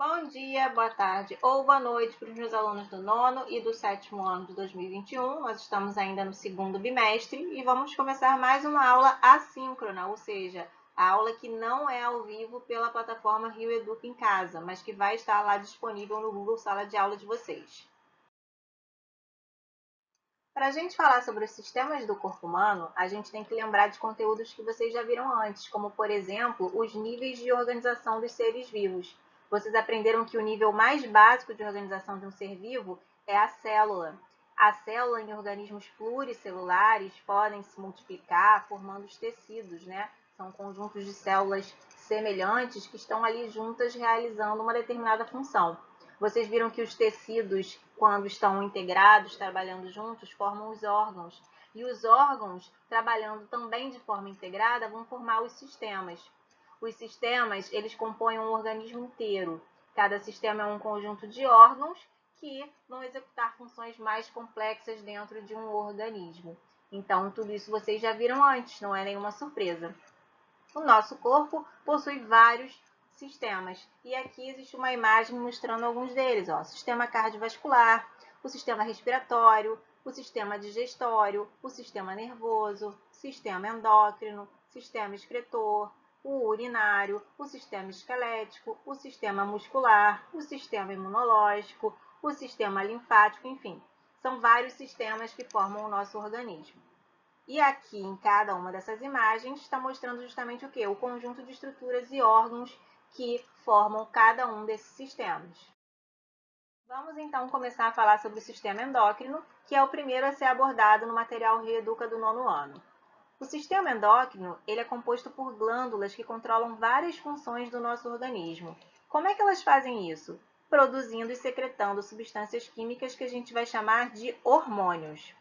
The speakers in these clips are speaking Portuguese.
Bom dia, boa tarde ou boa noite para os meus alunos do nono e do sétimo ano de 2021. Nós estamos ainda no segundo bimestre e vamos começar mais uma aula assíncrona, ou seja, a aula que não é ao vivo pela plataforma Rio Educa em Casa, mas que vai estar lá disponível no Google Sala de Aula de vocês. Para a gente falar sobre os sistemas do corpo humano, a gente tem que lembrar de conteúdos que vocês já viram antes, como, por exemplo, os níveis de organização dos seres vivos. Vocês aprenderam que o nível mais básico de organização de um ser vivo é a célula. A célula em organismos pluricelulares podem se multiplicar formando os tecidos, né? São conjuntos de células semelhantes que estão ali juntas realizando uma determinada função. Vocês viram que os tecidos, quando estão integrados, trabalhando juntos, formam os órgãos. E os órgãos, trabalhando também de forma integrada, vão formar os sistemas. Os sistemas, eles compõem um organismo inteiro. Cada sistema é um conjunto de órgãos que vão executar funções mais complexas dentro de um organismo. Então, tudo isso vocês já viram antes, não é nenhuma surpresa. O nosso corpo possui vários sistemas. E aqui existe uma imagem mostrando alguns deles. Ó. Sistema cardiovascular, o sistema respiratório, o sistema digestório, o sistema nervoso, sistema endócrino, sistema excretor, o urinário, o sistema esquelético, o sistema muscular, o sistema imunológico, o sistema linfático, enfim. São vários sistemas que formam o nosso organismo. E aqui, em cada uma dessas imagens, está mostrando justamente o quê? O conjunto de estruturas e órgãos que formam cada um desses sistemas. Vamos então começar a falar sobre o sistema endócrino, que é o primeiro a ser abordado no material Reeduca do nono ano. O sistema endócrino ele é composto por glândulas que controlam várias funções do nosso organismo. Como é que elas fazem isso? Produzindo e secretando substâncias químicas que a gente vai chamar de hormônios.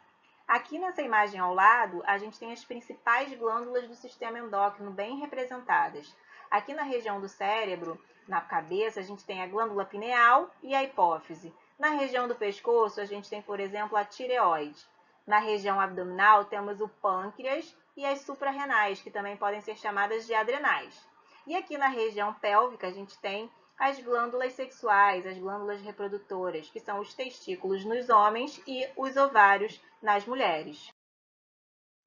Aqui nessa imagem ao lado, a gente tem as principais glândulas do sistema endócrino bem representadas. Aqui na região do cérebro, na cabeça, a gente tem a glândula pineal e a hipófise. Na região do pescoço, a gente tem, por exemplo, a tireoide. Na região abdominal, temos o pâncreas e as suprarrenais, que também podem ser chamadas de adrenais. E aqui na região pélvica, a gente tem as glândulas sexuais, as glândulas reprodutoras, que são os testículos nos homens e os ovários nas mulheres.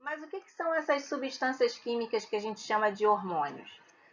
Mas o que são essas substâncias químicas que a gente chama de hormônios?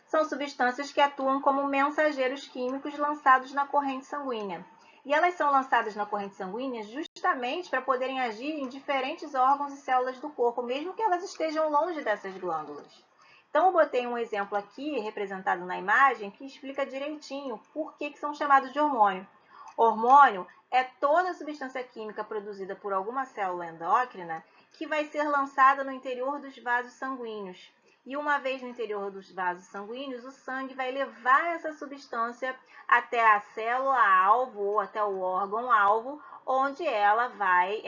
São substâncias que atuam como mensageiros químicos lançados na corrente sanguínea. E elas são lançadas na corrente sanguínea justamente para poderem agir em diferentes órgãos e células do corpo, mesmo que elas estejam longe dessas glândulas. Então, eu botei um exemplo aqui, representado na imagem, que explica direitinho por que são chamados de hormônio. Hormônio é toda substância química produzida por alguma célula endócrina que vai ser lançada no interior dos vasos sanguíneos. E uma vez no interior dos vasos sanguíneos, o sangue vai levar essa substância até a célula-alvo ou até o órgão-alvo, onde ela vai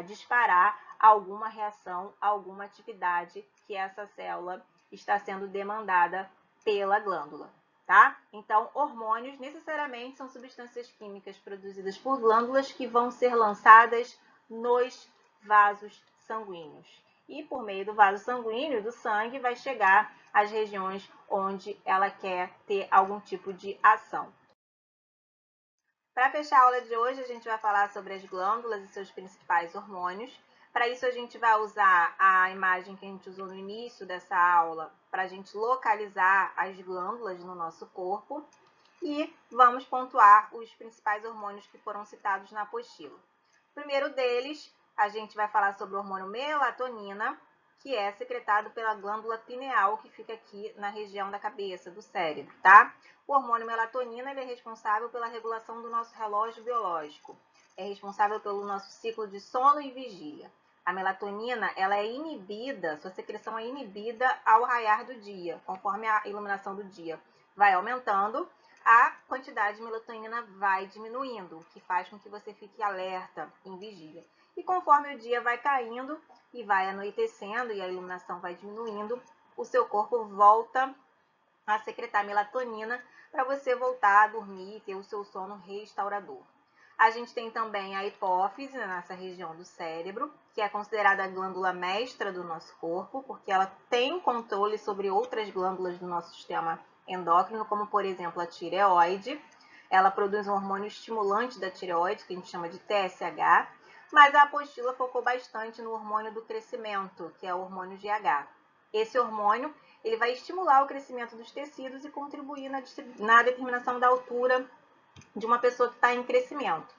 disparar alguma reação, alguma atividade que essa célula está sendo demandada pela glândula, tá? Então, hormônios necessariamente são substâncias químicas produzidas por glândulas que vão ser lançadas nos vasos sanguíneos. E por meio do vaso sanguíneo, do sangue, vai chegar às regiões onde ela quer ter algum tipo de ação. Para fechar a aula de hoje, a gente vai falar sobre as glândulas e seus principais hormônios. Para isso, a gente vai usar a imagem que a gente usou no início dessa aula para a gente localizar as glândulas no nosso corpo e vamos pontuar os principais hormônios que foram citados na apostila. O primeiro deles, a gente vai falar sobre o hormônio melatonina, que é secretado pela glândula pineal, que fica aqui na região da cabeça, do cérebro, tá? O hormônio melatonina ele é responsável pela regulação do nosso relógio biológico. É responsável pelo nosso ciclo de sono e vigília. A melatonina ela é inibida, sua secreção é inibida ao raiar do dia, conforme a iluminação do dia vai aumentando, a quantidade de melatonina vai diminuindo, o que faz com que você fique alerta, em vigília. E conforme o dia vai caindo e vai anoitecendo e a iluminação vai diminuindo, o seu corpo volta a secretar melatonina para você voltar a dormir e ter o seu sono restaurador. A gente tem também a hipófise nessa região do cérebro, que é considerada a glândula mestra do nosso corpo, porque ela tem controle sobre outras glândulas do nosso sistema endócrino, como por exemplo a tireoide. ela produz um hormônio estimulante da tireoide, que a gente chama de TSH, mas a apostila focou bastante no hormônio do crescimento, que é o hormônio GH. Esse hormônio ele vai estimular o crescimento dos tecidos e contribuir na determinação da altura de uma pessoa que está em crescimento.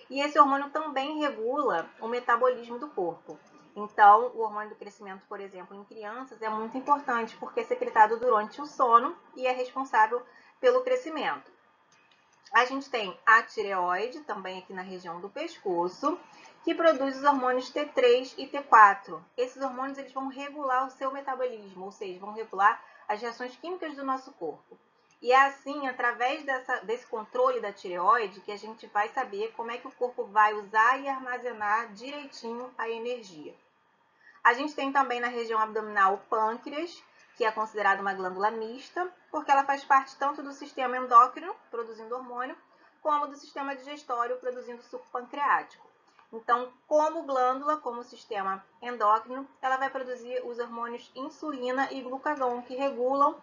E esse hormônio também regula o metabolismo do corpo. Então, o hormônio do crescimento, por exemplo, em crianças é muito importante porque é secretado durante o sono e é responsável pelo crescimento. A gente tem a tireoide, também aqui na região do pescoço, que produz os hormônios T3 e T4. Esses hormônios eles vão regular o seu metabolismo, ou seja, vão regular as reações químicas do nosso corpo. E é assim, através desse controle da tireoide, que a gente vai saber como é que o corpo vai usar e armazenar direitinho a energia. A gente tem também na região abdominal o pâncreas, que é considerado uma glândula mista, porque ela faz parte tanto do sistema endócrino, produzindo hormônio, como do sistema digestório, produzindo suco pancreático. Então, como glândula, como sistema endócrino, ela vai produzir os hormônios insulina e glucagon, que regulam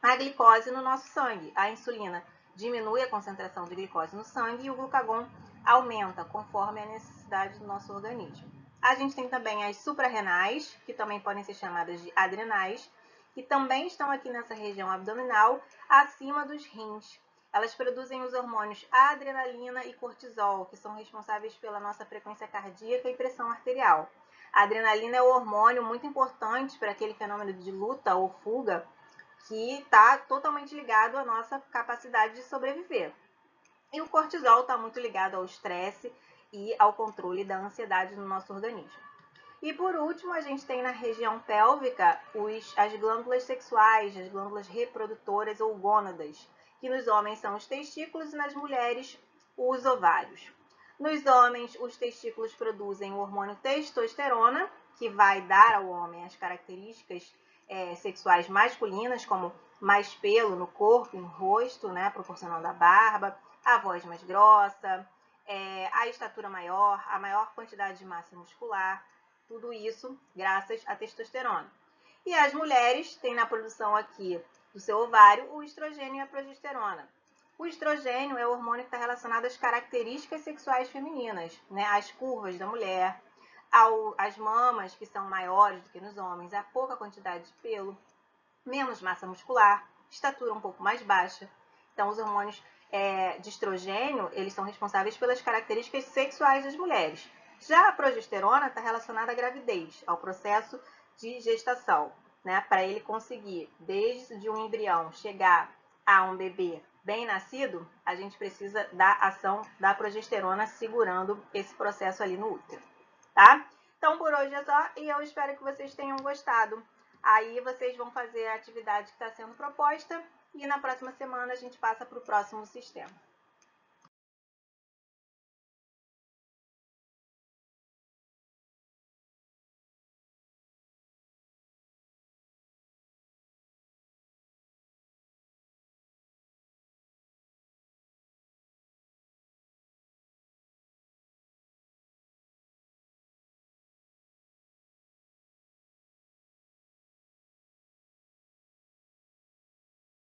a glicose no nosso sangue. A insulina diminui a concentração de glicose no sangue e o glucagon aumenta conforme a necessidade do nosso organismo. A gente tem também as suprarrenais, que também podem ser chamadas de adrenais, que também estão aqui nessa região abdominal, acima dos rins. Elas produzem os hormônios adrenalina e cortisol, que são responsáveis pela nossa frequência cardíaca e pressão arterial. A adrenalina é o hormônio muito importante para aquele fenômeno de luta ou fuga, que está totalmente ligado à nossa capacidade de sobreviver. E o cortisol está muito ligado ao estresse e ao controle da ansiedade no nosso organismo. E por último, a gente tem na região pélvica as glândulas sexuais, as glândulas reprodutoras ou gônadas, que nos homens são os testículos e nas mulheres os ovários. Nos homens, os testículos produzem o hormônio testosterona, que vai dar ao homem as características sexuais masculinas, como mais pelo no corpo, no rosto, né, proporcionando a barba, a voz mais grossa, a estatura maior, a maior quantidade de massa muscular, tudo isso graças à testosterona. E as mulheres têm na produção aqui do seu ovário o estrogênio e a progesterona. O estrogênio é o hormônio que está relacionado às características sexuais femininas, né, às curvas da mulher, às mamas, que são maiores do que nos homens, a pouca quantidade de pelo, menos massa muscular, estatura um pouco mais baixa. Então, os hormônios de estrogênio, eles são responsáveis pelas características sexuais das mulheres. Já a progesterona está relacionada à gravidez, ao processo de gestação, né? Para ele conseguir, desde um embrião, chegar a um bebê bem nascido, a gente precisa da ação da progesterona segurando esse processo ali no útero, tá? Então, por hoje é só e eu espero que vocês tenham gostado. Aí vocês vão fazer a atividade que está sendo proposta e na próxima semana a gente passa para o próximo sistema.